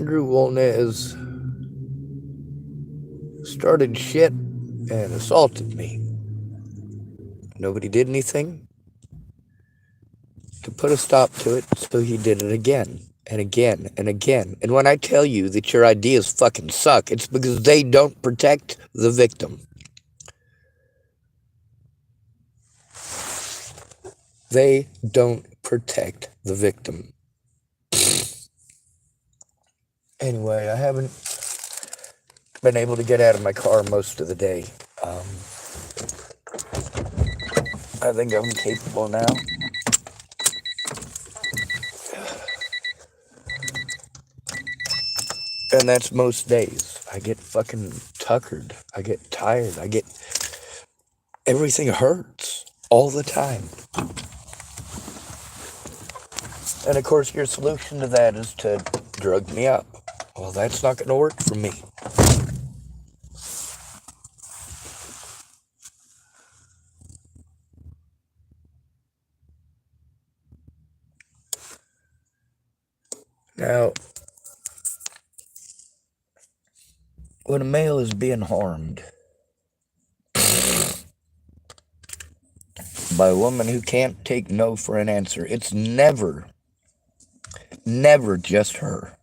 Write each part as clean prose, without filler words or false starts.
Andrew Wolnez started shit and assaulted me. Nobody did anything to put a stop to it, so he did it again and again and again. And when I tell you that your ideas fucking suck, it's because they don't protect the victim. They don't protect the victim. Anyway, I haven't been able to get out of my car most of the day. I think I'm capable now. And that's most days. I get fucking tuckered. I get tired. Everything hurts all the time. And of course, your solution to that is to drug me up. Well, that's not going to work for me. Now, when a male is being harmed by a woman who can't take no for an answer, it's never just her.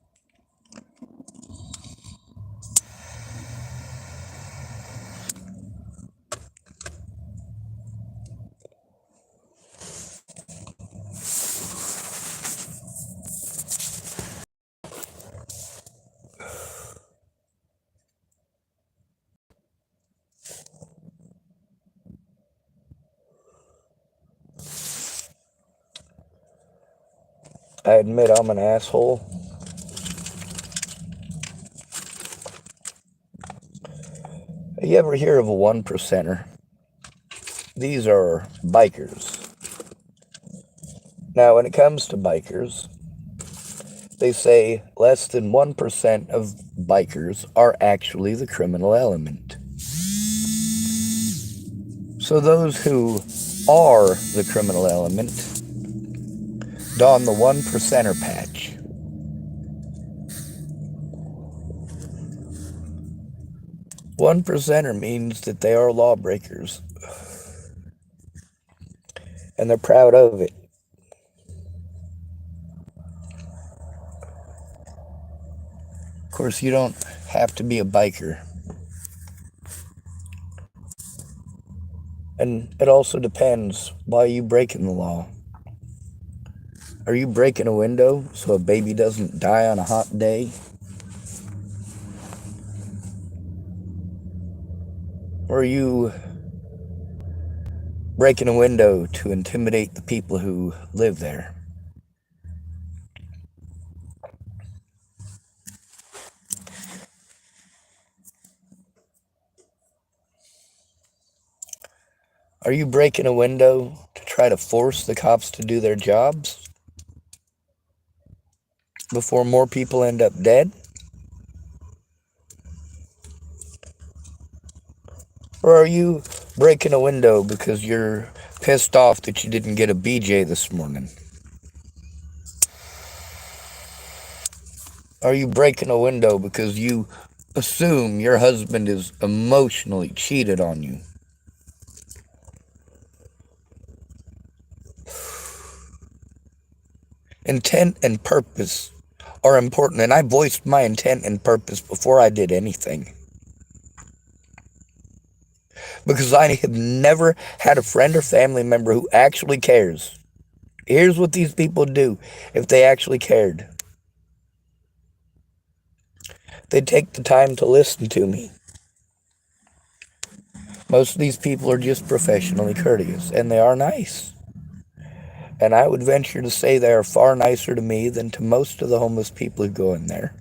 I admit I'm an asshole. You ever hear of a 1%er? These are bikers. Now, when it comes to bikers, they say less than 1% of bikers are actually the criminal element. So those who are the criminal element don the 1%er patch. One percenter means that they are lawbreakers. And they're proud of it. Of course, you don't have to be a biker. And it also depends why you breaking the law. Are you breaking a window so a baby doesn't die on a hot day? Or are you breaking a window to intimidate the people who live there? Are you breaking a window to try to force the cops to do their jobs before more people end up dead? Or are you breaking a window because you're pissed off that you didn't get a BJ this morning? Are you breaking a window because you assume your husband is emotionally cheated on you? Intent and purpose are important, and I voiced my intent and purpose before I did anything. Because I have never had a friend or family member who actually cares. Here's what these people do if they actually cared. They'd take the time to listen to me. Most of these people are just professionally courteous, and they are nice. And I would venture to say they are far nicer to me than to most of the homeless people who go in there.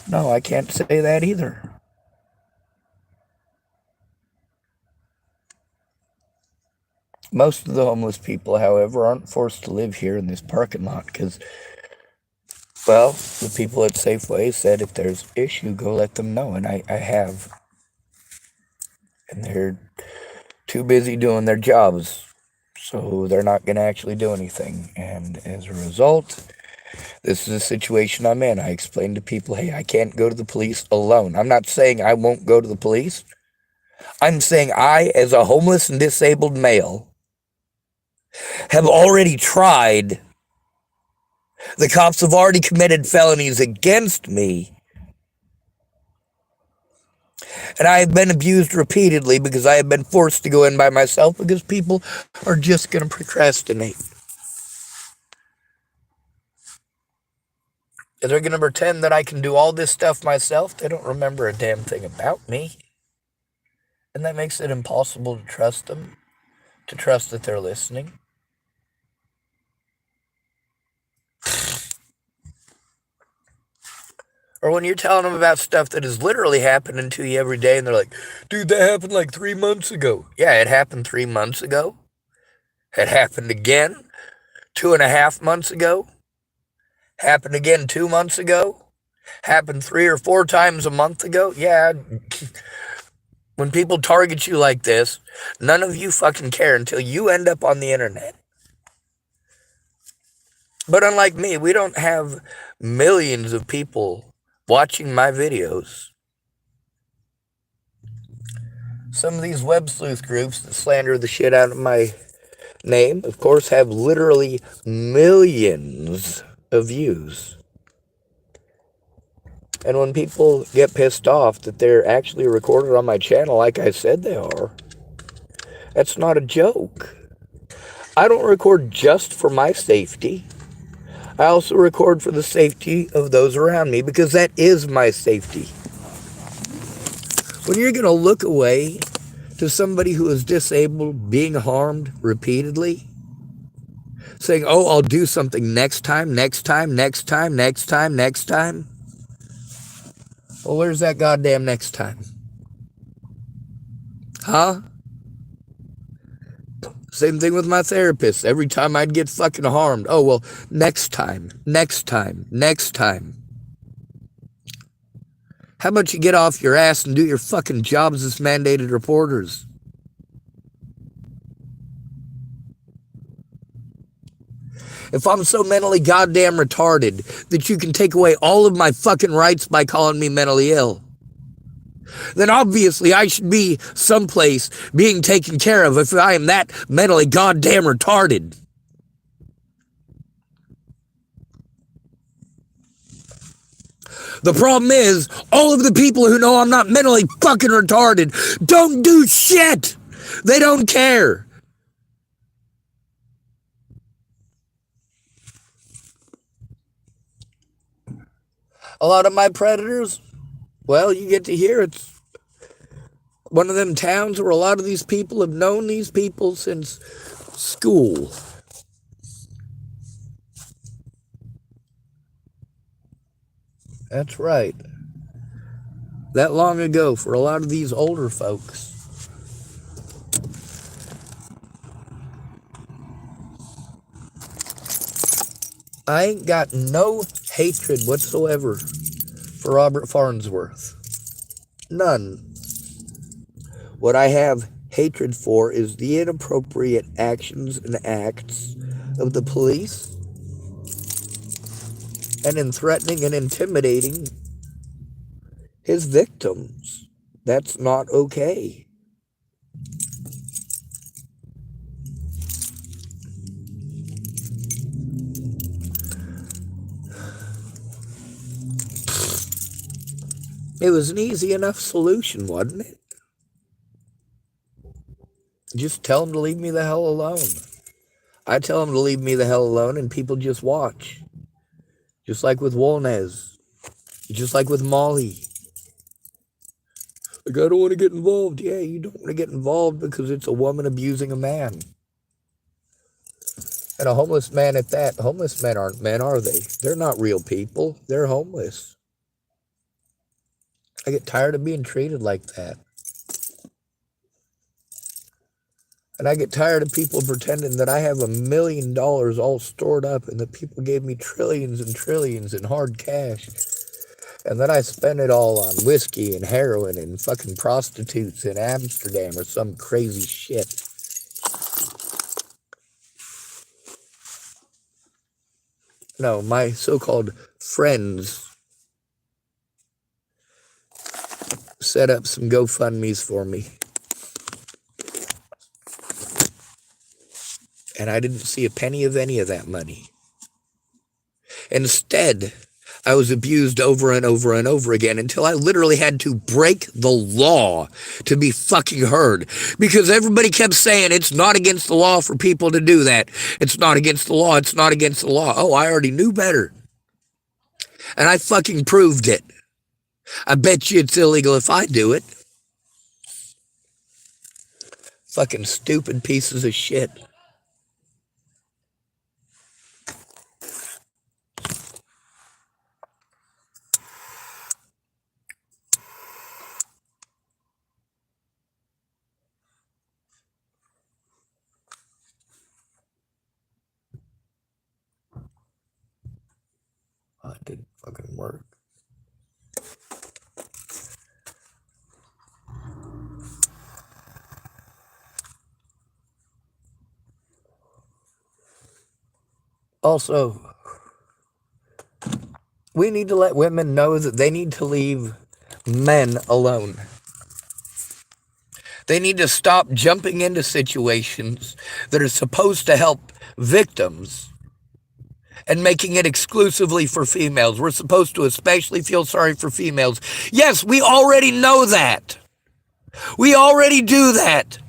No, I can't say that either. Most of the homeless people, however, aren't forced to live here in this parking lot because, well, the people at Safeway said if there's issue, go let them know, and I have. And they're too busy doing their jobs, So they're not going to actually do anything. And as a result, this is a situation I'm in. I explained to people, hey, I can't go to the police alone. I'm not saying I won't go to the police. I'm saying I, as a homeless and disabled male, have already tried. The cops have already committed felonies against me. And I have been abused repeatedly because I have been forced to go in by myself because people are just going to procrastinate. And they're going to pretend that I can do all this stuff myself. They don't remember a damn thing about me. And that makes it impossible to trust them, to trust that they're listening. Or when you're telling them about stuff that is literally happening to you every day, and they're like, dude, that happened like 3 months ago. Yeah, it happened 3 months ago. It happened again 2.5 months ago. Happened again 2 months ago. Happened 3 or 4 times a month ago. Yeah. When people target you like this, none of you fucking care until you end up on the internet. But unlike me, we don't have millions of people watching my videos. Some of these web sleuth groups that slander the shit out of my name, of course, have literally millions of views. And when people get pissed off that they're actually recorded on my channel like I said they are, that's not a joke. I don't record just for my safety. I also record for the safety of those around me because that is my safety. When you're going to look away to somebody who is disabled, being harmed repeatedly, saying, oh, I'll do something next time, next time, next time, next time, next time. Well, where's that goddamn next time? Huh? Same thing with my therapist. Every time I'd get fucking harmed. Oh, well, next time, next time, next time. How about you get off your ass and do your fucking jobs as mandated reporters? If I'm so mentally goddamn retarded that you can take away all of my fucking rights by calling me mentally ill, then obviously I should be someplace being taken care of if I am that mentally goddamn retarded. The problem is, all of the people who know I'm not mentally fucking retarded don't do shit. They don't care. A lot of my predators, well, you get to hear it's one of them towns where a lot of these people have known these people since school. That's right. That long ago for a lot of these older folks. I ain't got no hatred whatsoever for Robert Farnsworth. None. What I have hatred for is the inappropriate actions and acts of the police and in threatening and intimidating his victims. That's not okay. It was an easy enough solution, wasn't it? Just tell them to leave me the hell alone. I tell them to leave me the hell alone and people just watch. Just like with Wolnez. Just like with Molly. Like, I don't want to get involved. Yeah, you don't want to get involved because it's a woman abusing a man. And a homeless man at that. Homeless men aren't men, are they? They're not real people. They're homeless. I get tired of being treated like that. And I get tired of people pretending that I have $1 million all stored up and that people gave me trillions and trillions in hard cash. And then I spend it all on whiskey and heroin and fucking prostitutes in Amsterdam or some crazy shit. no, my so-called friends set up some GoFundMes for me. And I didn't see a penny of any of that money. Instead, I was abused over and over and over again until I literally had to break the law to be fucking heard. Because everybody kept saying it's not against the law for people to do that. It's not against the law. It's not against the law. Oh, I already knew better. And I fucking proved it. I bet you it's illegal if I do it. Fucking stupid pieces of shit. Oh, it didn't fucking work. Also, we need to let women know that they need to leave men alone. They need to stop jumping into situations that are supposed to help victims and making it exclusively for females. We're supposed to especially feel sorry for females. Yes, we already know that. We already do that.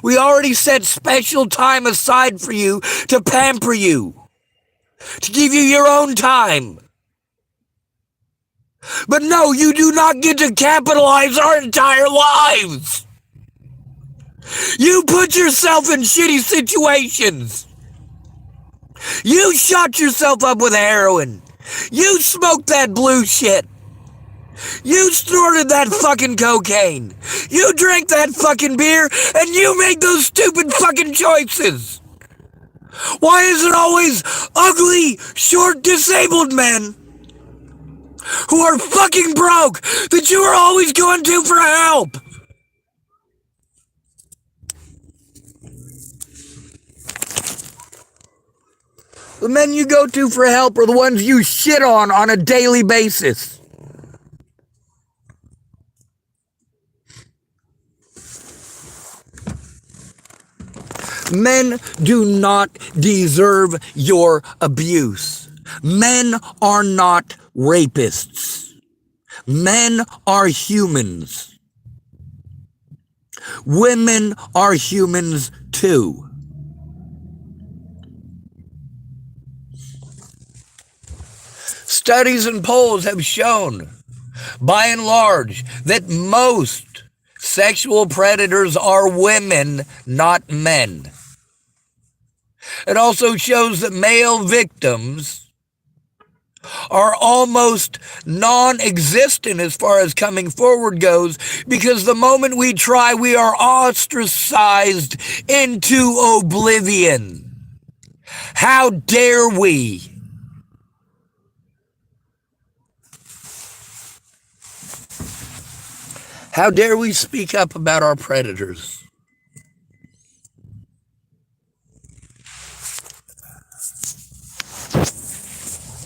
We already set special time aside for you to pamper you, to give you your own time. But no, you do not get to capitalize our entire lives. You put yourself in shitty situations. You shot yourself up with heroin. You smoked that blue shit. You snorted that fucking cocaine. You drank that fucking beer, and you made those stupid fucking choices. Why is it always ugly, short, disabled men who are fucking broke that you are always going to for help? The men you go to for help are the ones you shit on a daily basis. Men do not deserve your abuse. Men are not rapists. Men are humans. Women are humans too. Studies and polls have shown, by and large, that most sexual predators are women, not men. It also shows that male victims are almost non-existent as far as coming forward goes, because the moment we try, we are ostracized into oblivion. How dare we? How dare we speak up about our predators?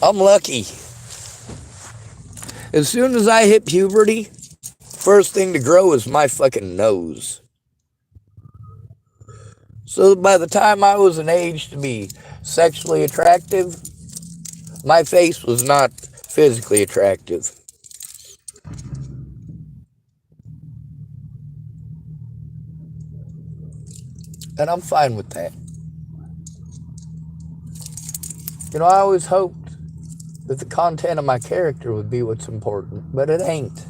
I'm lucky. As soon as I hit puberty, first thing to grow is my fucking nose. So by the time I was an age to be sexually attractive, my face was not physically attractive. And I'm fine with that. You know, I always hoped that the content of my character would be what's important, but it ain't.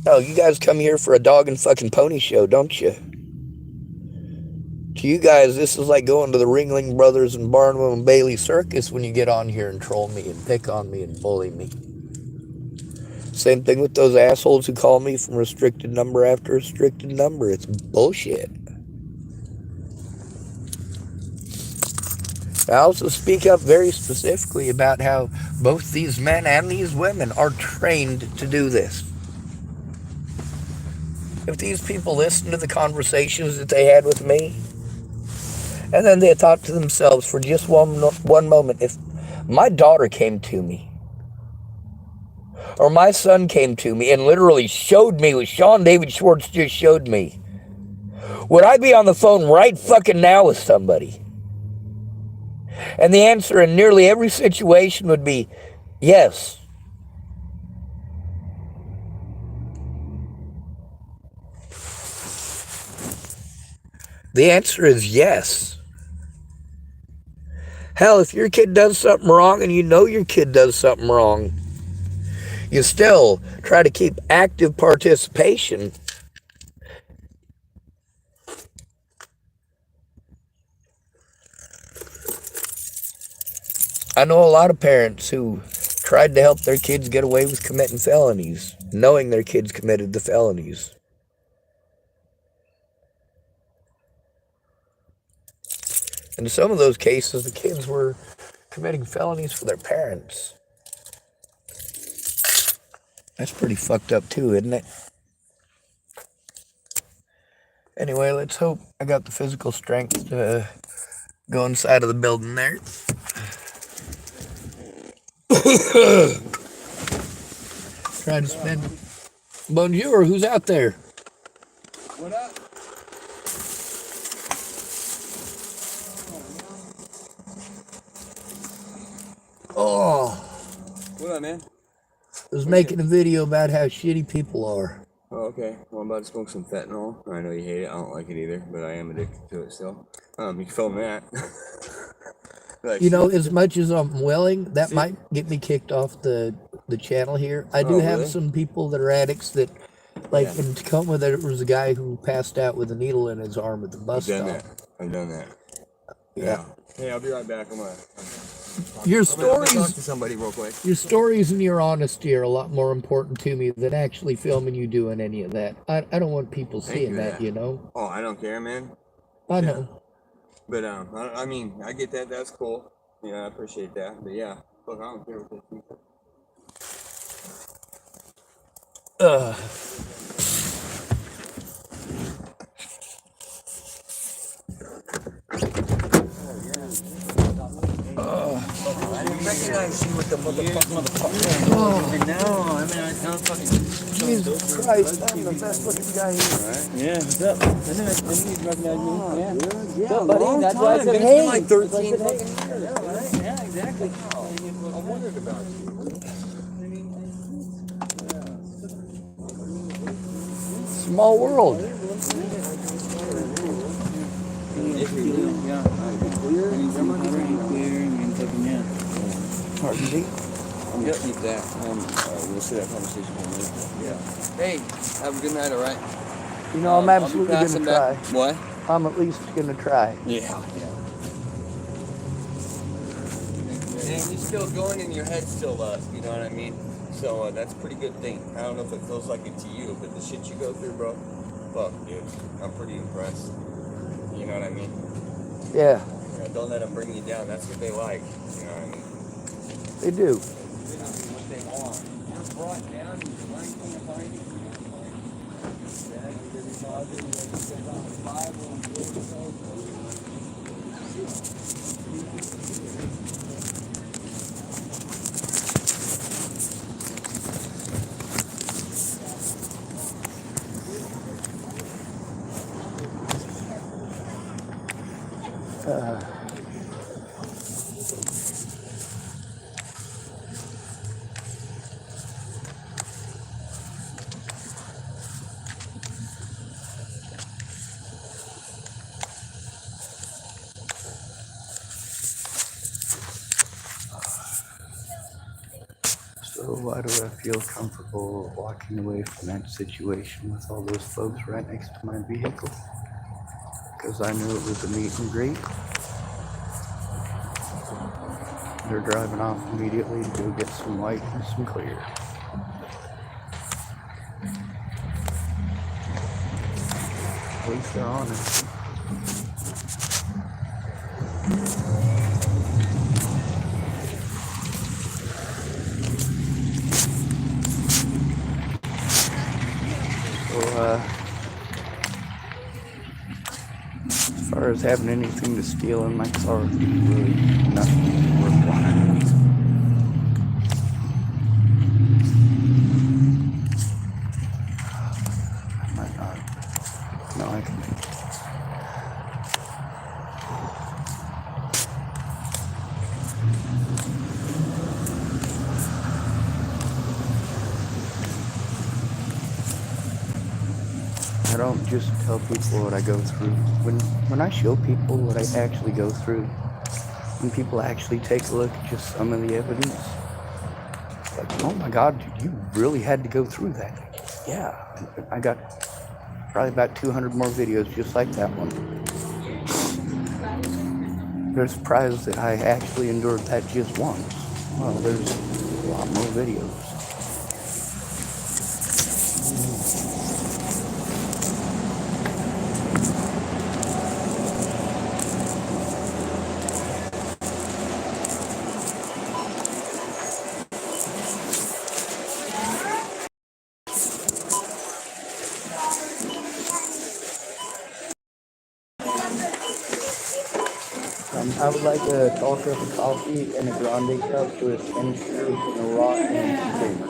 No, you guys come here for a dog and fucking pony show, don't you? To you guys, this is like going to the Ringling Brothers and Barnum and Bailey Circus when you get on here and troll me and pick on me and bully me. Same thing with those assholes who call me from restricted number after restricted number. It's bullshit. I also speak up very specifically about how both these men and these women are trained to do this. If these people listen to the conversations that they had with me, And then they thought to themselves for just one moment, if my daughter came to me, or my son came to me and literally showed me what Sean David Schwartz just showed me, would I be on the phone right fucking now with somebody? And the answer in nearly every situation would be yes. The answer is yes. Hell, if your kid does something wrong and you know your kid does something wrong, you still try to keep active participation. I know a lot of parents who tried to help their kids get away with committing felonies, knowing their kids committed the felonies. In some of those cases, the kids were committing felonies for their parents. That's pretty fucked up too, isn't it? Anyway, let's hope I got the physical strength to go inside of the building there. Try to spend. Bonjour, who's out there? What up? Oh. What up, man? I was making a video about how shitty people are. Oh, okay. Well, I'm about to smoke some fentanyl. I know you hate it. I don't like it either, but I am addicted to it still. You can film that. Like, you know, as much as I'm willing, that might get me kicked off the channel here. I do have some people that are addicts that, like in Tacoma, there was a guy who passed out with a needle in his arm at the bus stop. I've done that. Yeah. Hey, I'll be right back. I'm gonna stories, talk to somebody real quick. Your stories and your honesty are a lot more important to me than actually filming you doing any of that. I don't want people seeing that, you know. Oh, I don't care, man. I know. But I mean, I get that. That's cool. Yeah, I appreciate that. But yeah, look, I don't care what they think. I didn't recognize you with the motherfucker. No, I mean, I don't fucking. Jesus Christ, I'm the best looking guy here. Right? Yeah, what's up? Didn't you recognize me? Yeah. Yeah, What's up, buddy? long That's time. why I said Been hey. like 13 That's why I said, fucking hey. years. Yeah, right? Yeah, exactly. I wondered about you. Small world. Pardon me? I'm gonna keep that. We'll see that conversation later. Yeah. Hey, have a good night, alright? You know, I'm absolutely going to try. What? I'm at least going to try. Yeah. And you're still going and your head's still up, you know what I mean? So that's a pretty good thing. I don't know if it feels like it to you, but the shit you go through, bro, fuck, dude. I'm pretty impressed. You know what I mean? Yeah. Don't let them bring you down. That's what they like. You know what I mean? They do. What they want. You're brought down, you can't find it. So why do I feel comfortable walking away from that situation with all those folks right next to my vehicle? Because I knew it was a meet and greet. They're driving off immediately to go get some white and some clear. At least they're honest. So, as far as having anything to steal in my car, really nothing worthwhile. I might not. No, I can. I don't just tell people what I go through. When I show people what I actually go through, when people actually take a look at just some of the evidence, like, oh my God, you really had to go through that. Yeah, I got probably about 200 more videos just like that one. They're surprised that I actually endured that just once. Well, there's a lot more videos. I would like a tall cup of coffee and a grande cup with 10 screws and a rock and some creamer.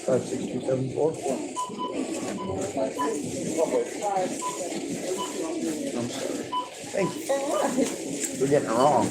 56274. I'm sorry. Thank you. We're getting it wrong.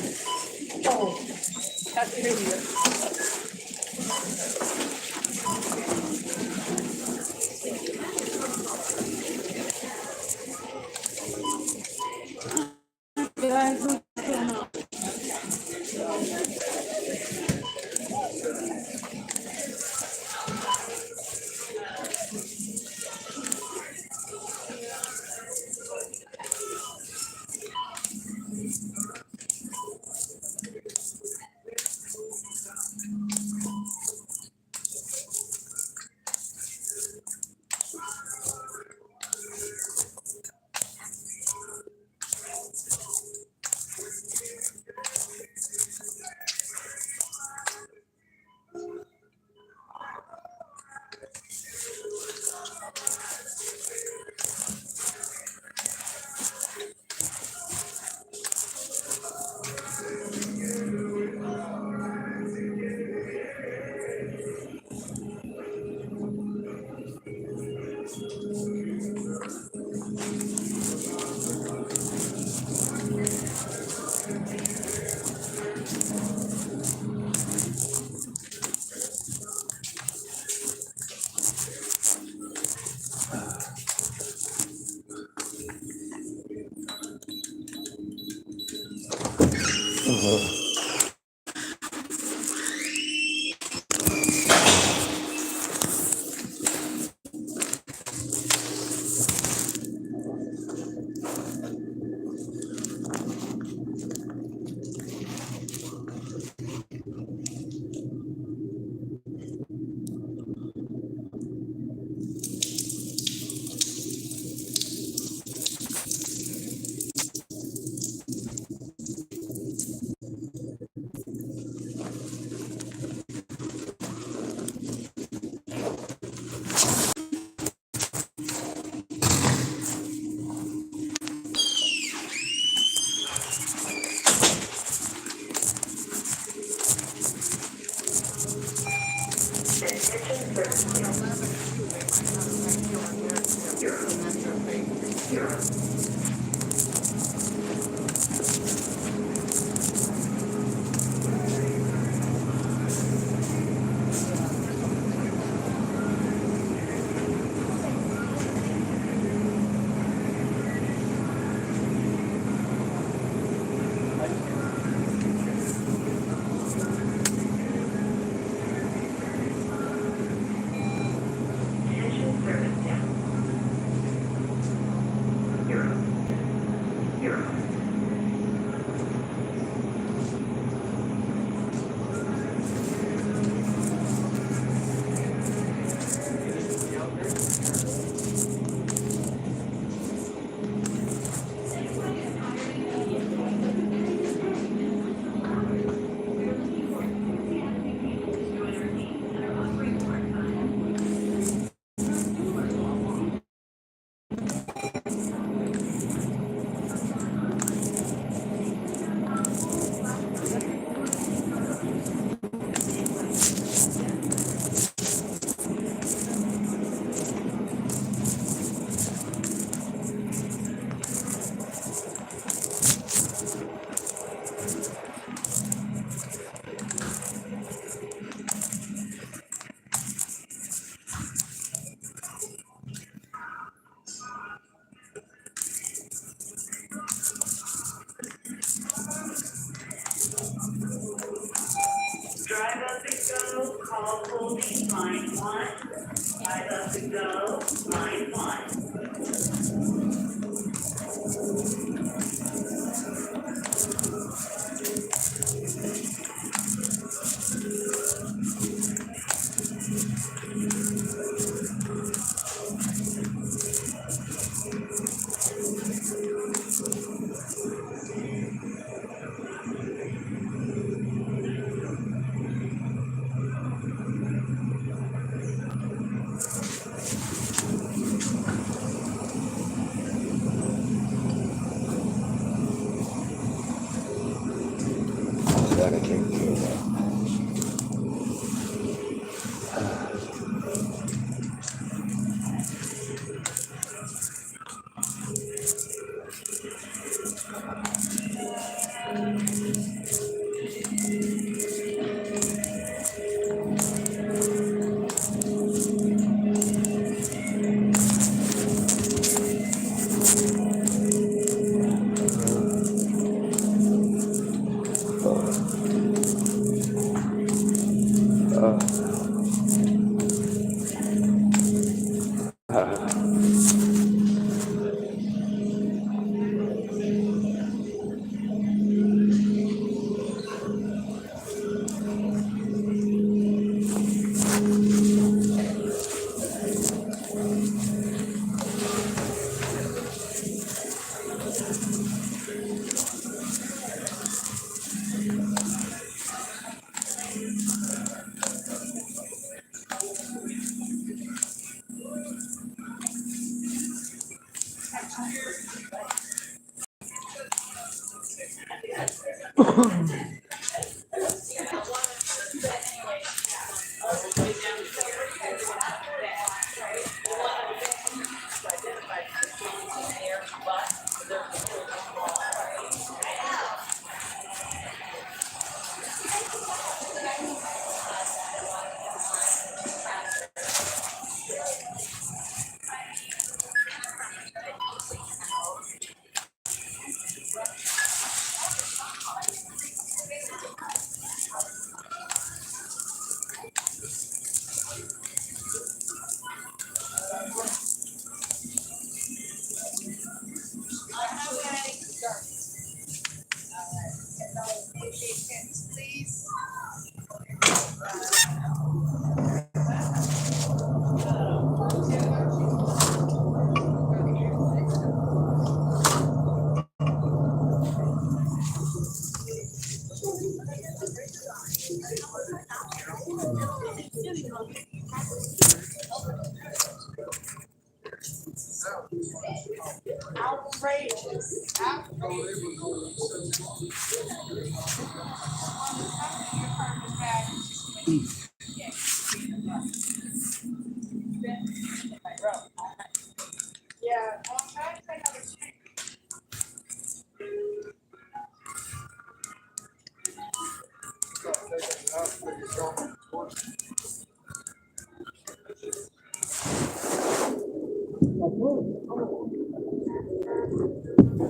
Gotta take care of that.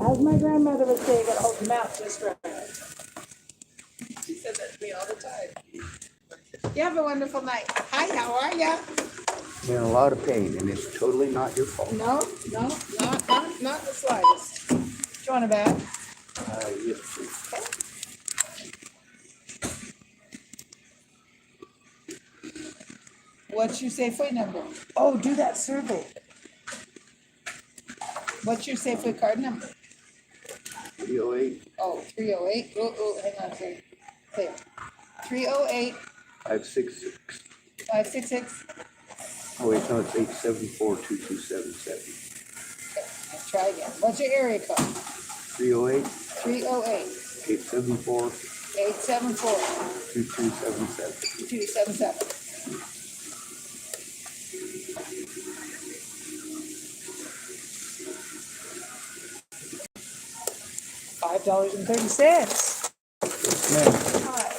As my grandmother would say, you gotta hold your mouth just right. She said that to me all the time. You have a wonderful night. Hi, how are ya? You're in a lot of pain, and it's totally not your fault. No, not the slightest. Do you want a bag? Yes, please. What's your Safeway number? Oh, do that survey. What's your Safeway card number? 308 Oh, 308. Oh, hang on a second. Okay. 308 566. 566. Oh, wait, no, it's 874 2277. Okay, let's try again. What's your area code? 308 308 874 874 2277. 277. $5.30. Man, Hi.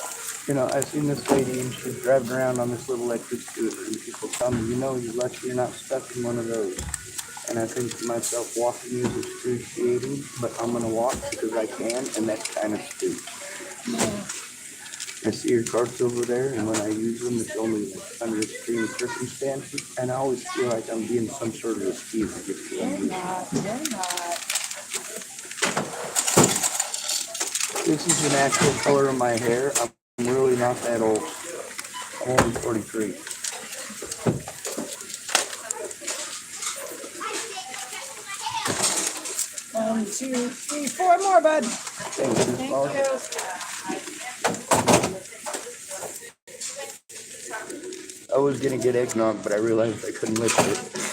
you know, I've seen this lady and she's driving around on this little electric scooter, and people tell me, you know, you're lucky you're not stuck in one of those. And I think to myself, walking is excruciating, but I'm going to walk because I can, and that's kind of stupid. I see your cards over there, and when I use them, it's only like under extreme circumstances, and I always feel like I'm being some sort of a skeezer. You're not. You're not. This is the natural color of my hair. I'm really not that old. I'm only 43. One, two, three, four more, bud. Thank you, Thank Paul. you. I was gonna get eggnog, but I realized I couldn't lift it.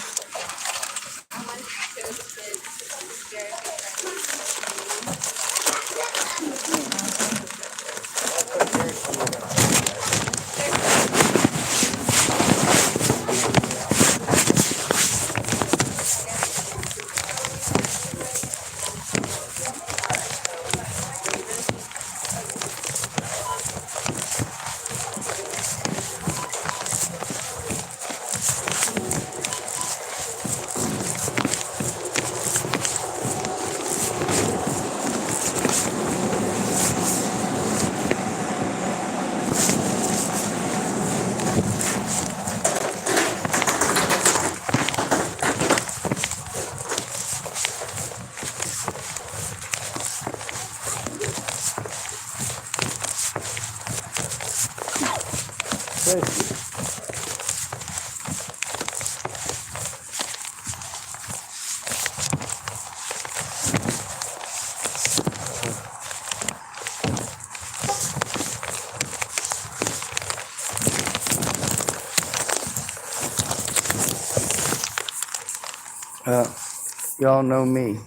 Y'all know me.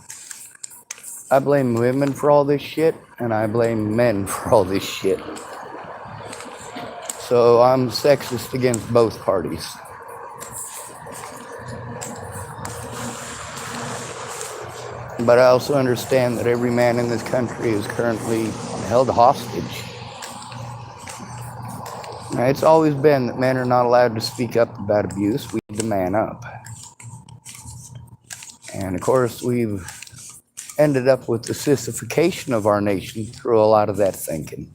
I blame women for all this shit, and I blame men for all this shit. So I'm sexist against both parties. But I also understand that every man in this country is currently held hostage. Now, it's always been that men are not allowed to speak up about abuse. We need to man up. And of course, we've ended up with the sissification of our nation through a lot of that thinking.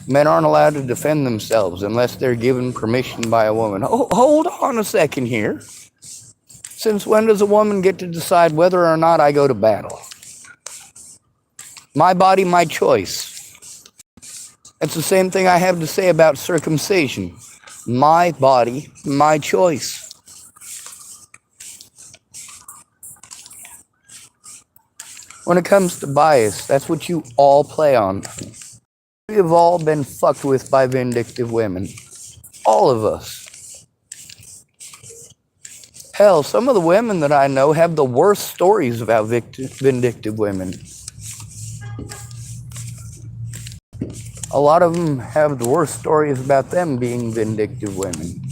Men aren't allowed to defend themselves unless they're given permission by a woman. Oh, hold on a second here. Since when does a woman get to decide whether or not I go to battle? My body, my choice. That's the same thing I have to say about circumcision. My body, my choice. When it comes to bias, that's what you all play on. We have all been fucked with by vindictive women. All of us. Hell, some of the women that I know have the worst stories about vindictive women. A lot of them have the worst stories about them being vindictive women.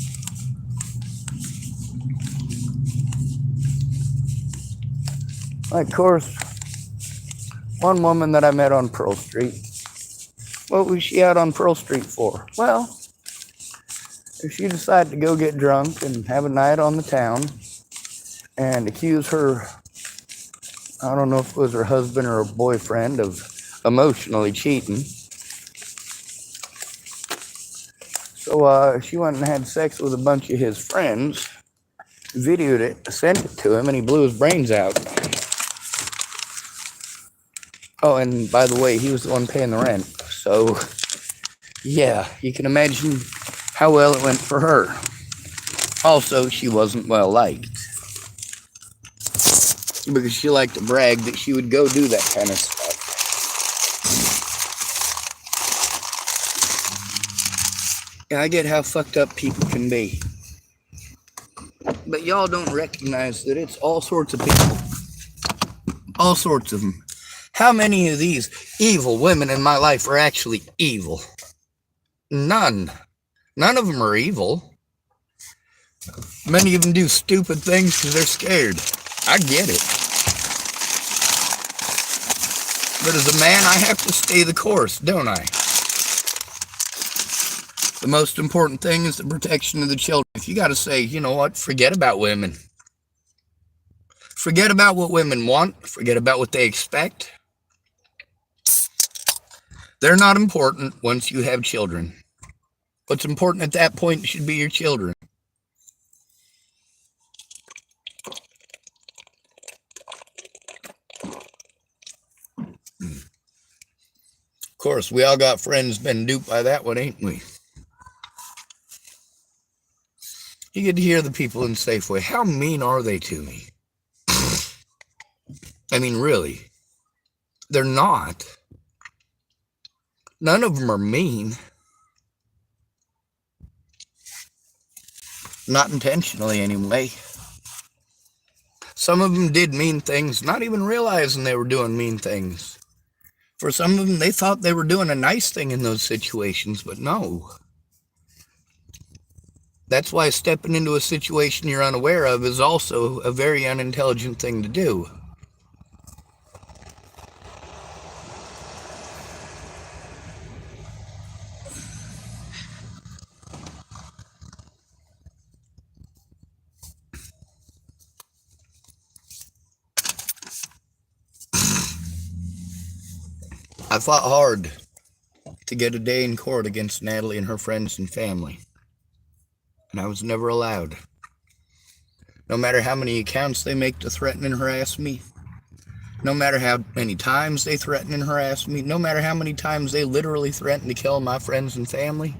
Like, of course, one woman that I met on Pearl Street, what was she out on Pearl Street for? Well, if she decided to go get drunk and have a night on the town and accuse her, I don't know if it was her husband or her boyfriend, of emotionally cheating. So she went and had sex with a bunch of his friends, videoed it, sent it to him, and he blew his brains out. Oh, and by the way, he was the one paying the rent. So, yeah, you can imagine how well it went for her. Also, she wasn't well liked. Because she liked to brag that she would go do that kind of stuff. Yeah, I get how fucked up people can be. But y'all don't recognize that it's all sorts of people. All sorts of them. How many of these evil women in my life are actually evil? None. None of them are evil. Many of them do stupid things because they're scared. I get it. But as a man, I have to stay the course, don't I? The most important thing is the protection of the children. If you got to say, you know what, forget about women. Forget about what women want. Forget about what they expect. They're not important once you have children. What's important at that point should be your children. Of course, we all got friends been duped by that one, ain't we? You get to hear the people in Safeway. How mean are they to me? I mean, really. They're not. None of them are mean. Not intentionally, anyway. Some of them did mean things, not even realizing they were doing mean things. For some of them, they thought they were doing a nice thing in those situations, but no. That's why stepping into a situation you're unaware of is also a very unintelligent thing to do. I fought hard to get a day in court against Natalie and her friends and family, and I was never allowed. No matter how many accounts they make to threaten and harass me, no matter how many times they threaten and harass me, no matter how many times they literally threaten to kill my friends and family,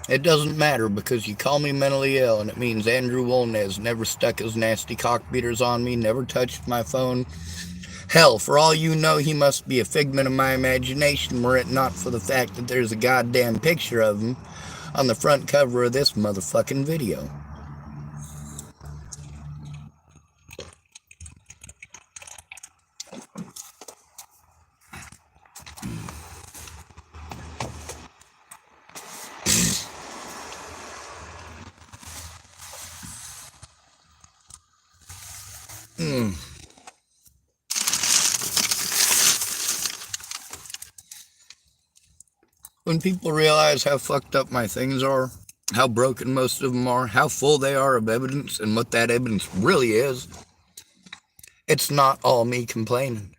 it doesn't matter, because you call me mentally ill and it means Andrew Wolnez never stuck his nasty cockbeaters on me, never touched my phone. Hell, for all you know, he must be a figment of my imagination were it not for the fact that there's a goddamn picture of him on the front cover of this motherfucking video. When people realize how fucked up my things are, how broken most of them are, how full they are of evidence, and what that evidence really is, it's not all me complaining.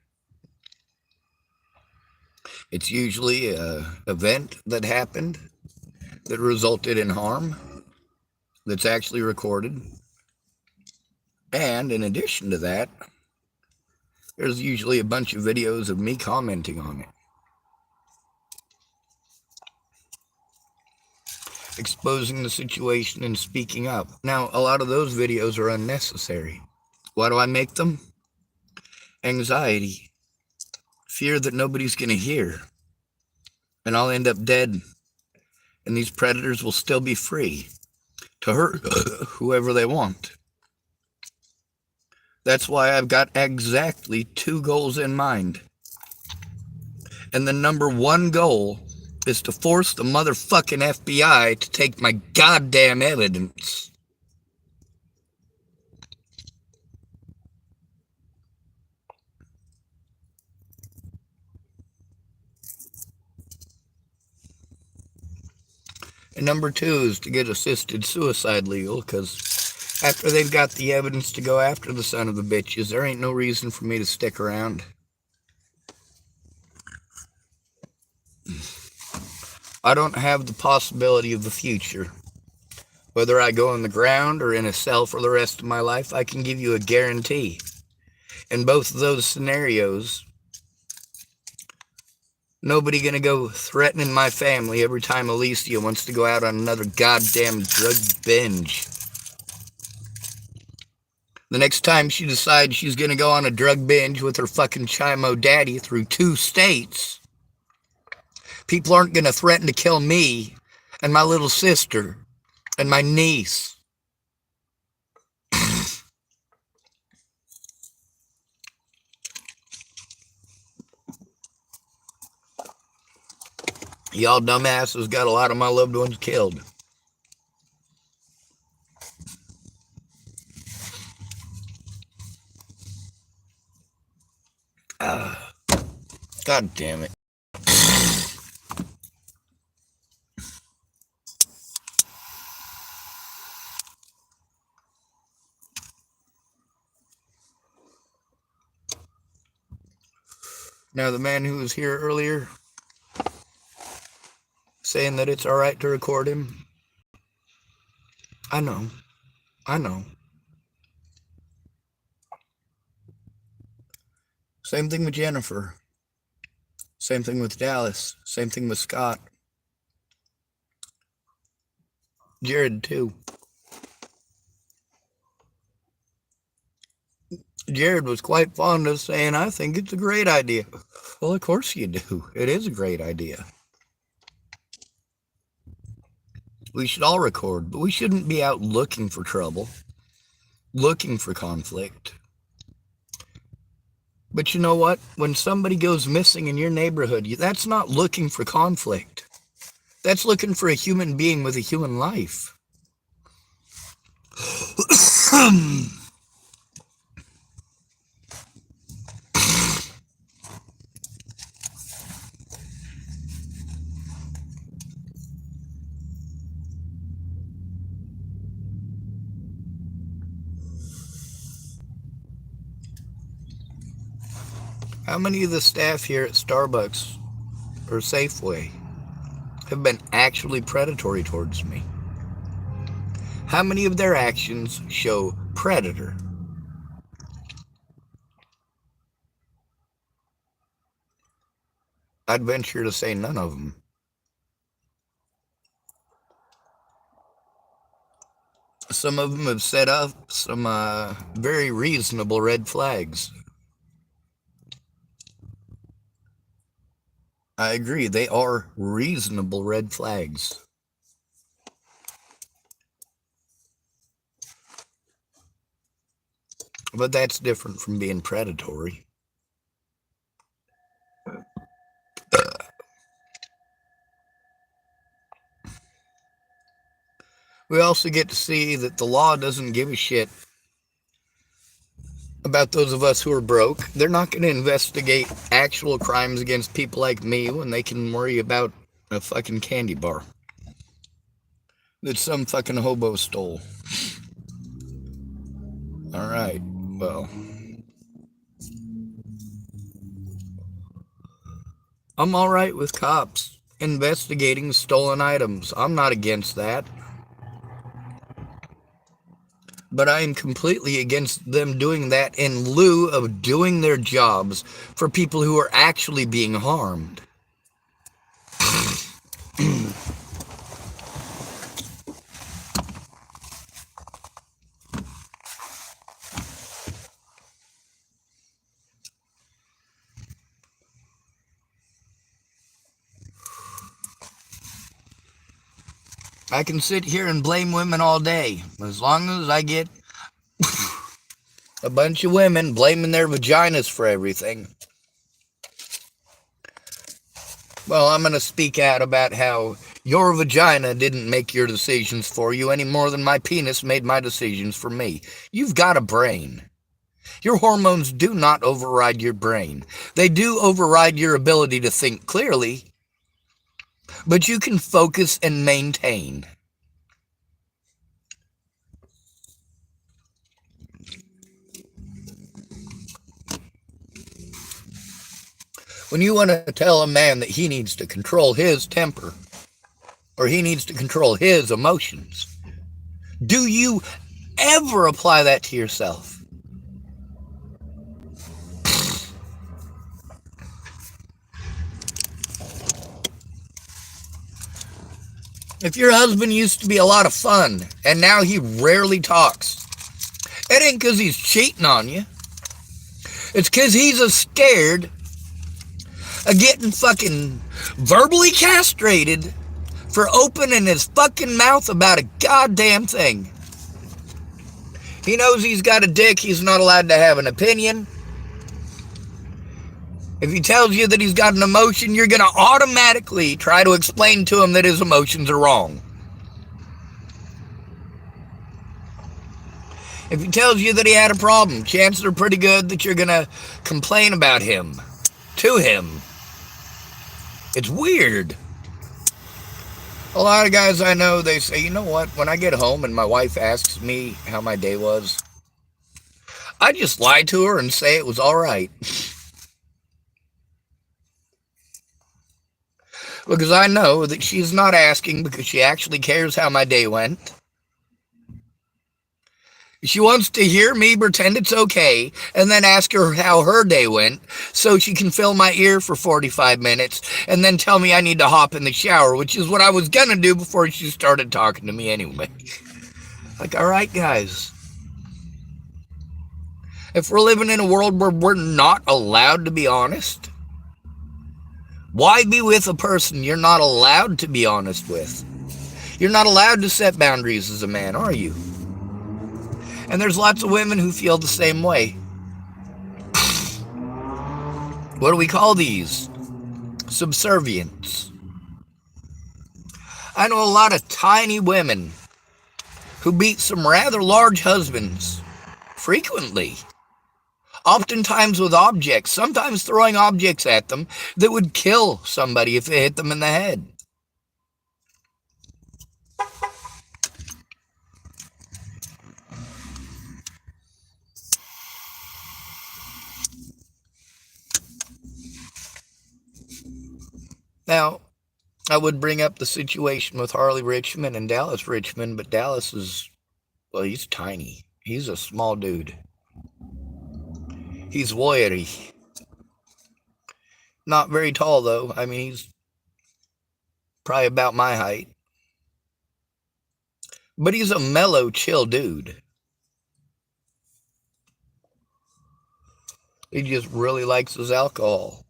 It's usually an event that happened that resulted in harm that's actually recorded. And in addition to that, there's usually a bunch of videos of me commenting on it, exposing the situation and speaking up. Now, a lot of those videos are unnecessary. Why do I make them? Anxiety, fear that nobody's going to hear, and I'll end up dead, and these predators will still be free to hurt whoever they want. That's why I've got exactly 2 goals in mind. And the number 1 goal is to force the motherfucking FBI to take my goddamn evidence. And number 2 is to get assisted suicide legal, because after they've got the evidence to go after the son of the bitches, there ain't no reason for me to stick around. I don't have the possibility of the future. Whether I go on the ground or in a cell for the rest of my life, I can give you a guarantee. In both of those scenarios, nobody gonna go threatening my family every time Alicia wants to go out on another goddamn drug binge. The next time she decides she's gonna go on a drug binge with her fucking Chimo daddy through 2 states, people aren't gonna threaten to kill me and my little sister and my niece. Y'all dumbasses got a lot of my loved ones killed. God damn it. Now, the man who was here earlier saying that it's all right to record him, I know. Same thing with Jennifer. Same thing with Dallas. Same thing with Scott. Jared, too. Jared was quite fond of saying, I think it's a great idea. Well, of course you do. It is a great idea. We should all record, but we shouldn't be out looking for trouble, looking for conflict. But you know what? When somebody goes missing in your neighborhood, that's not looking for conflict. That's looking for a human being with a human life. How many of the staff here at Starbucks or Safeway have been actually predatory towards me? How many of their actions show predator? I'd venture to say none of them. Some of them have set up some very reasonable red flags. I agree, they are reasonable red flags. But that's different from being predatory. We also get to see that the law doesn't give a shit about those of us who are broke. They're not going to investigate actual crimes against people like me when they can worry about a fucking candy bar that some fucking hobo stole. All right, well, I'm all right with cops investigating stolen items. I'm not against that. But I am completely against them doing that in lieu of doing their jobs for people who are actually being harmed. I can sit here and blame women all day, as long as I get a bunch of women blaming their vaginas for everything. Well, I'm going to speak out about how your vagina didn't make your decisions for you any more than my penis made my decisions for me. You've got a brain. Your hormones do not override your brain. They do override your ability to think clearly, but you can focus and maintain. When you want to tell a man that he needs to control his temper, or he needs to control his emotions, do you ever apply that to yourself? If your husband used to be a lot of fun, and now he rarely talks, it ain't because he's cheating on you. It's because he's scared of getting fucking verbally castrated for opening his fucking mouth about a goddamn thing. He knows he's got a dick, he's not allowed to have an opinion. If he tells you that he's got an emotion, you're going to automatically try to explain to him that his emotions are wrong. If he tells you that he had a problem, chances are pretty good that you're going to complain about him to him. It's weird. A lot of guys I know, they say, you know what, when I get home and my wife asks me how my day was, I just lie to her and say it was all right. Because I know that she's not asking because she actually cares how my day went. She wants to hear me pretend it's okay and then ask her how her day went so she can fill my ear for 45 minutes and then tell me I need to hop in the shower, which is what I was going to do before she started talking to me anyway. Like, all right, guys. If we're living in a world where we're not allowed to be honest, why be with a person you're not allowed to be honest with? You're not allowed to set boundaries as a man, are you? And there's lots of women who feel the same way. What do we call these? Subservience. I know a lot of tiny women who beat some rather large husbands frequently. Oftentimes with objects, sometimes throwing objects at them that would kill somebody if it hit them in the head. Now, I would bring up the situation with Harley Richmond and Dallas Richmond, but Dallas is, well, he's tiny. He's a small dude. He's wiry. Not very tall, though. I mean, he's probably about my height. But he's a mellow, chill dude. He just really likes his alcohol.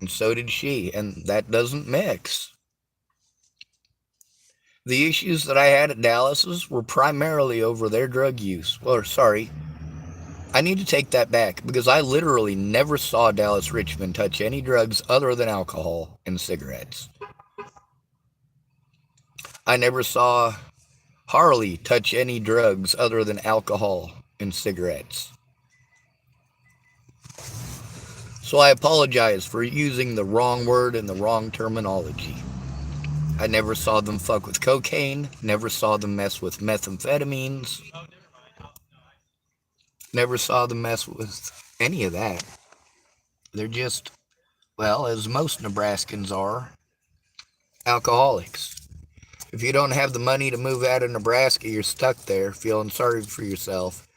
And so did she, and that doesn't mix. The issues that I had at Dallas's were primarily over their drug use. Or, sorry, I need to take that back, because I literally never saw Dallas Richmond touch any drugs other than alcohol and cigarettes. I never saw Harley touch any drugs other than alcohol and cigarettes. So I apologize for using the wrong word and the wrong terminology. I never saw them fuck with cocaine, never saw them mess with methamphetamines, never saw them mess with any of that. They're just, well, as most Nebraskans are, alcoholics. If you don't have the money to move out of Nebraska, you're stuck there feeling sorry for yourself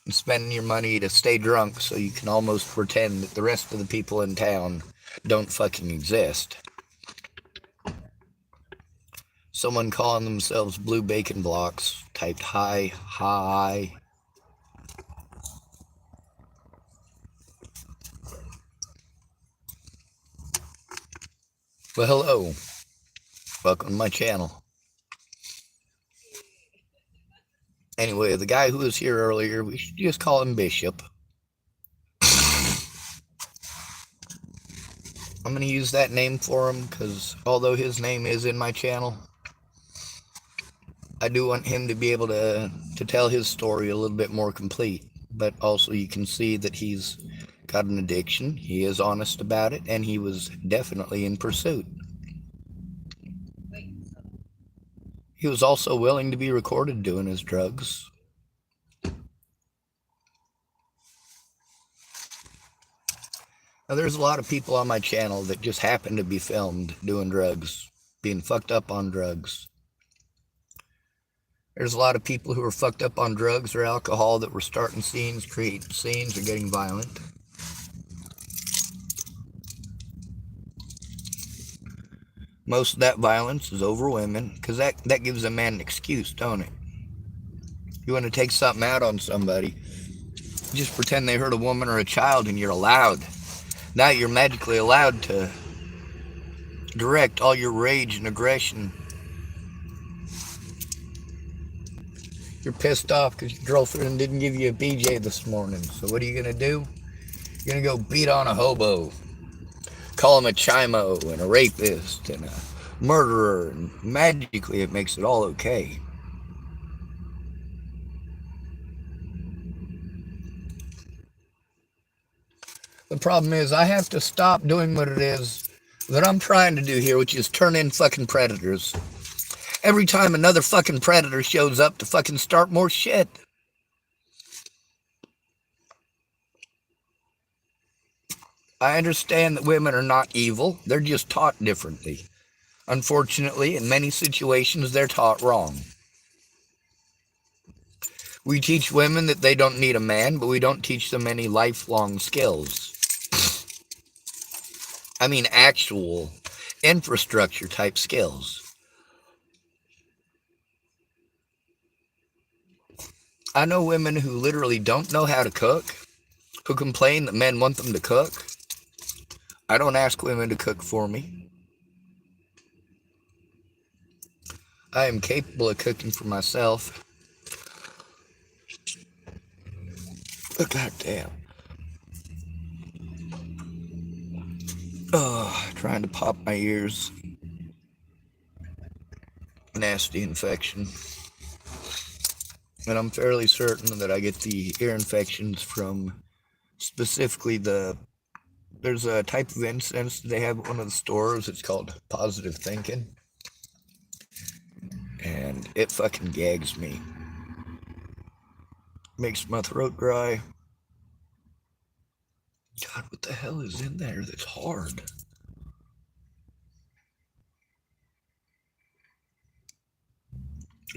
and spending your money to stay drunk so you can almost pretend that the rest of the people in town don't fucking exist. Someone calling themselves Blue Bacon Blocks typed hi, hi. Well, hello. Welcome to my channel. Anyway, the guy who was here earlier, we should just call him Bishop. I'm going to use that name for him because although his name is in my channel, I do want him to be able to tell his story a little bit more complete. But also you can see that he's got an addiction. He is honest about it, and he was definitely in pursuit. He was also willing to be recorded doing his drugs. Now, there's a lot of people on my channel that just happen to be filmed doing drugs, being fucked up on drugs. There's a lot of people who are fucked up on drugs or alcohol that were starting scenes, creating scenes, or getting violent. Most of that violence is over women, because that gives a man an excuse, don't it? You want to take something out on somebody, just pretend they hurt a woman or a child and you're allowed. Now you're magically allowed to direct all your rage and aggression. You're pissed off because your girlfriend didn't give you a BJ this morning. So what are you going to do? You're going to go beat on a hobo. Call him a chimo and a rapist and a murderer. And magically it makes it all okay. The problem is I have to stop doing what it is that I'm trying to do here, which is turn in fucking predators. Every time another fucking predator shows up to fucking start more shit. I understand that women are not evil, they're just taught differently. Unfortunately, in many situations, they're taught wrong. We teach women that they don't need a man, but we don't teach them any lifelong skills. I mean, actual infrastructure type skills. I know women who literally don't know how to cook, who complain that men want them to cook. I don't ask women to cook for me. I am capable of cooking for myself. Oh, God damn. Oh, trying to pop my ears. Nasty infection. And I'm fairly certain that I get the ear infections from specifically there's a type of incense they have at one of the stores. It's called Positive Thinking. And it fucking gags me. Makes my throat dry. God, what the hell is in there that's hard?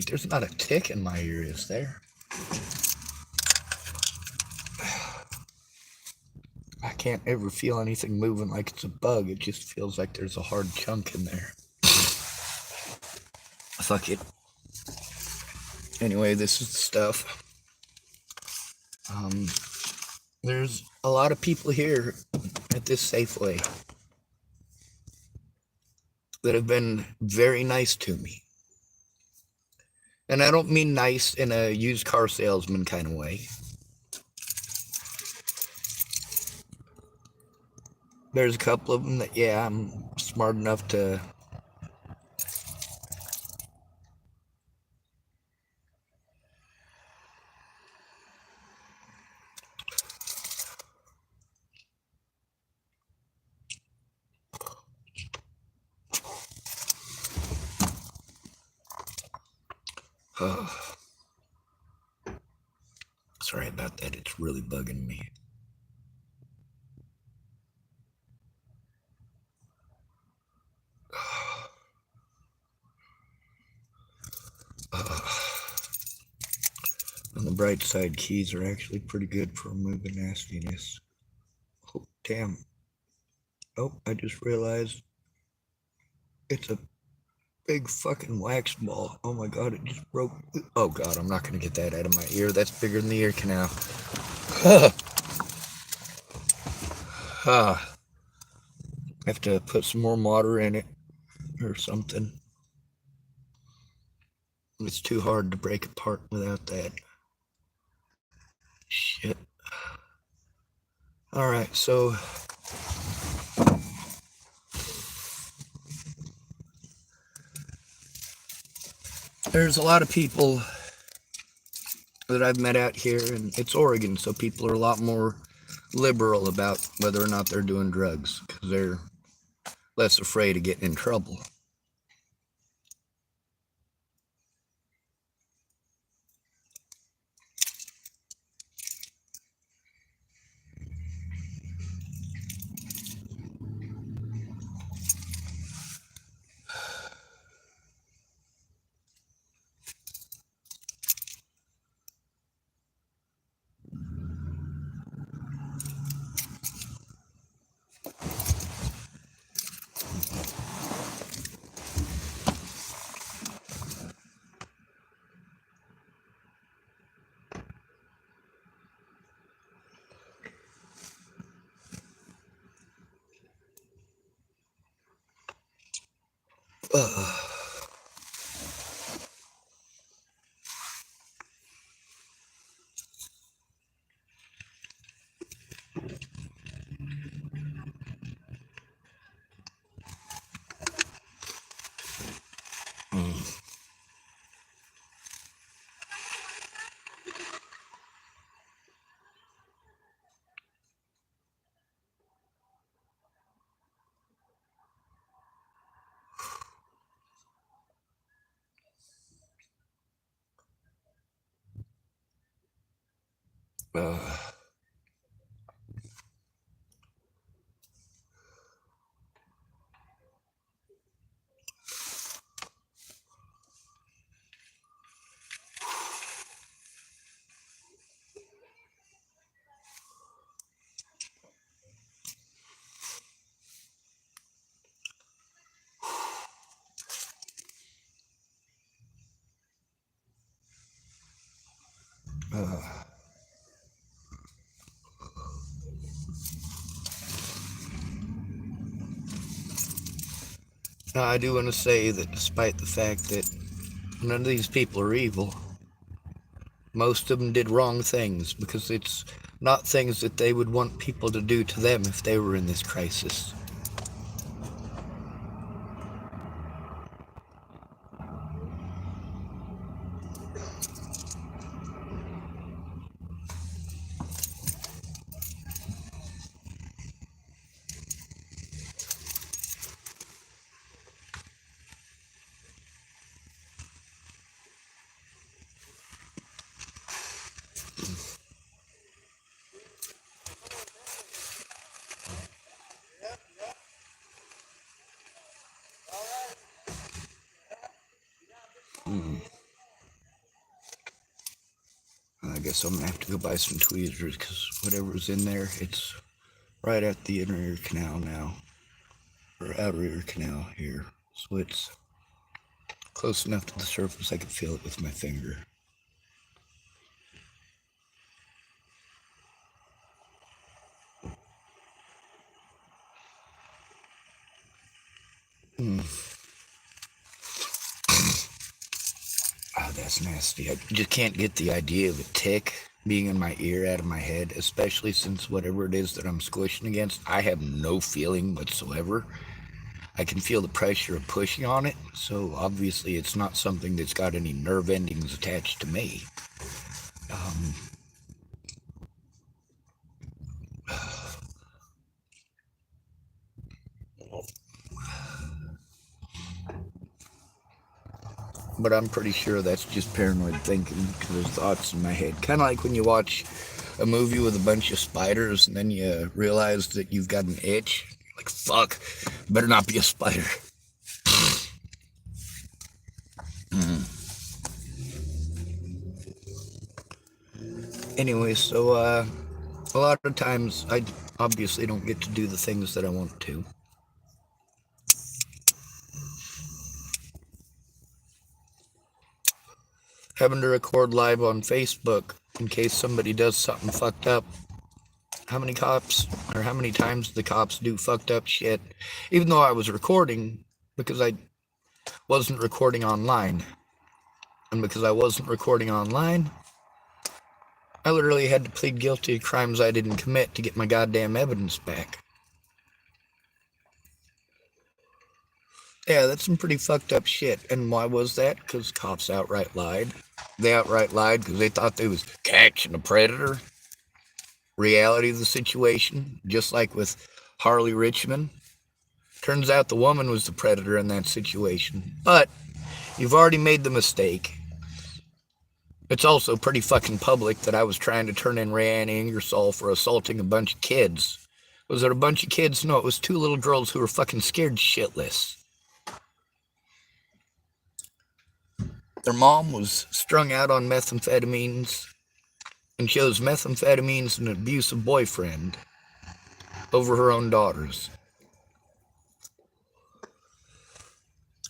There's not a tick in my ear, is there? I can't ever feel anything moving like it's a bug. It just feels like there's a hard chunk in there. Fuck it. Anyway, this is the stuff. There's a lot of people here at this Safeway that have been very nice to me. And I don't mean nice in a used car salesman kind of way. There's a couple of them that, yeah, I'm smart enough to... Sorry about that, it's really bugging me. On the bright side, keys are actually pretty good for removing nastiness. Oh, damn. Oh, I just realized it's a big fucking wax ball. Oh my god, it just broke. Oh god, I'm not gonna get that out of my ear. That's bigger than the ear canal. I have to put some more water in it or something. It's too hard to break apart without that. Shit. Alright, so there's a lot of people that I've met out here, and it's Oregon, so people are a lot more liberal about whether or not they're doing drugs because they're less afraid of getting in trouble. Now, I do want to say that despite the fact that none of these people are evil, most of them did wrong things because it's not things that they would want people to do to them if they were in this crisis. I guess I'm gonna have to go buy some tweezers because whatever's in there, it's right at the inner ear canal now, or outer ear canal here. So it's close enough to the surface I can feel it with my finger. Oh, that's nasty. I just can't get the idea of a tick being in my ear out of my head, especially since whatever it is that I'm squishing against, I have no feeling whatsoever. I can feel the pressure of pushing on it, so obviously it's not something that's got any nerve endings attached to me. But I'm pretty sure that's just paranoid thinking because there's thoughts in my head. Kind of like when you watch a movie with a bunch of spiders and then you realize that you've got an itch. Like, fuck, better not be a spider. Anyway, so a lot of times I obviously don't get to do the things that I want to. Having to record live on Facebook in case somebody does something fucked up. How many times the cops do fucked up shit, even though I was recording, because I wasn't recording online. And because I wasn't recording online, I literally had to plead guilty to crimes I didn't commit to get my goddamn evidence back. Yeah, that's some pretty fucked up shit. And why was that? Because cops outright lied. They outright lied because they thought they was catching a predator. Reality of the situation, just like with Harley Richmond. Turns out the woman was the predator in that situation. But you've already made the mistake. It's also pretty fucking public that I was trying to turn in Rayanne Ingersoll for assaulting a bunch of kids. Was it a bunch of kids? No, it was 2 little girls who were fucking scared shitless. Their mom was strung out on methamphetamines and chose methamphetamines and an abusive boyfriend over her own daughters.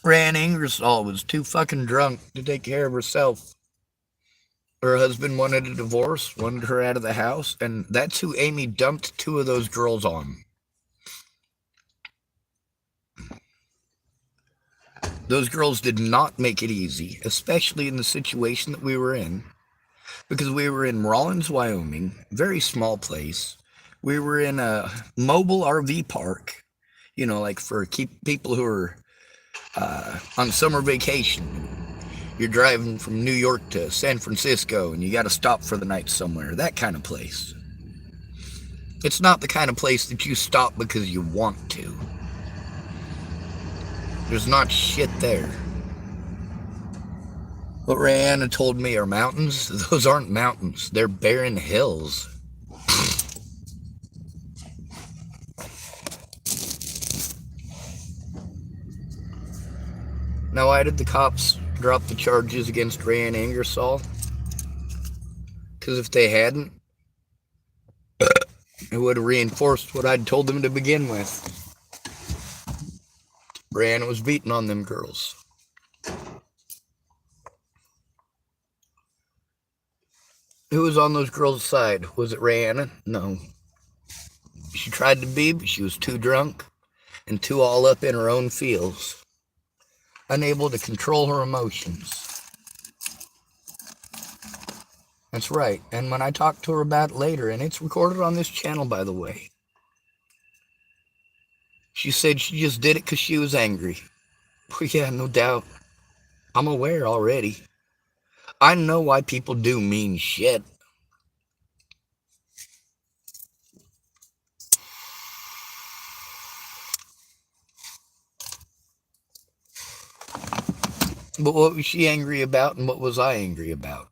Rayanne Ingersoll was too fucking drunk to take care of herself. Her husband wanted a divorce, wanted her out of the house, and that's who Amy dumped 2 of those girls on. Those girls did not make it easy, especially in the situation that we were in, because we were in Rawlins, Wyoming, very small place. We were in a mobile RV park, like for people who are on summer vacation. You're driving from New York to San Francisco and you got to stop for the night somewhere. That kind of place. It's not the kind of place that you stop because you want to. There's not shit there. What Rayanne told me are mountains. Those aren't mountains. They're barren hills. Now, why did the cops drop the charges against Rayanne Ingersoll? Because if they hadn't, it would have reinforced what I'd told them to begin with. Rayanne was beating on them girls. Who was on those girls' side? Was it Rihanna? No. She tried to be, but she was too drunk and too all up in her own feels, unable to control her emotions. That's right. And when I talked to her about it later, and it's recorded on this channel, by the way, she said she just did it because she was angry. Well, yeah, no doubt. I'm aware already. I know why people do mean shit. But what was she angry about and what was I angry about?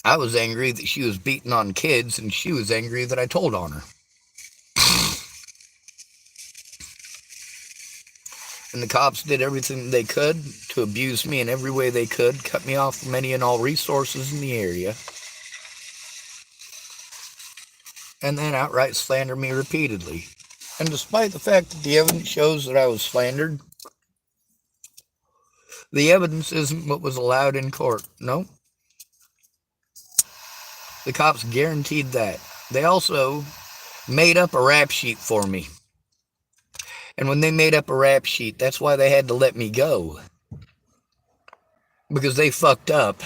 I was angry that she was beating on kids, and she was angry that I told on her. And the cops did everything they could to abuse me in every way they could, cut me off from any and all resources in the area, and then outright slander me repeatedly. And despite the fact that the evidence shows that I was slandered, the evidence isn't what was allowed in court. No. The cops guaranteed that. They also made up a rap sheet for me. And when they made up a rap sheet, that's why they had to let me go. Because they fucked up.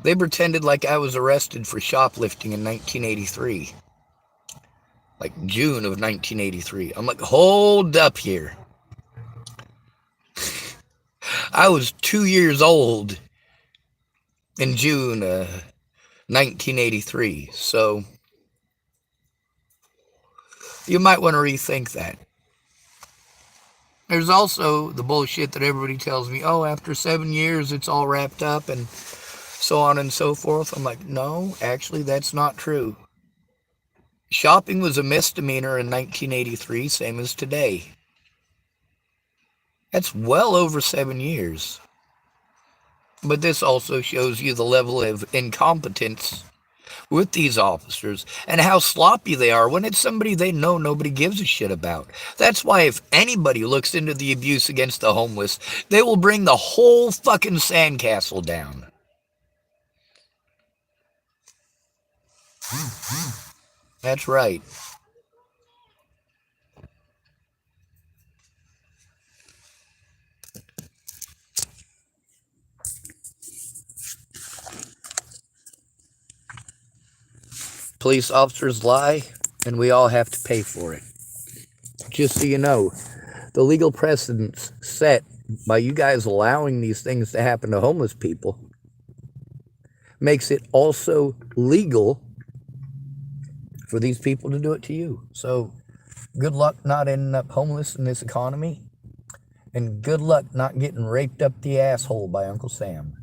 They pretended like I was arrested for shoplifting in 1983. Like June of 1983. I'm like, hold up here. I was 2 years old in June 1983. So you might want to rethink that. There's also the bullshit that everybody tells me, oh, after 7 years, it's all wrapped up and so on and so forth. I'm like, no, actually, that's not true. Shopping was a misdemeanor in 1983, same as today. That's well over 7 years. But this also shows you the level of incompetence with these officers and how sloppy they are when it's somebody they know nobody gives a shit about. That's why if anybody looks into the abuse against the homeless, they will bring the whole fucking sandcastle down. That's right. Police officers lie, and we all have to pay for it. Just so you know, the legal precedents set by you guys allowing these things to happen to homeless people makes it also legal for these people to do it to you. So good luck not ending up homeless in this economy, and good luck not getting raped up the asshole by Uncle Sam.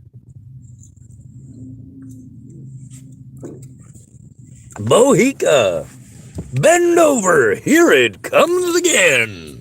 Bohica, bend over, here it comes again.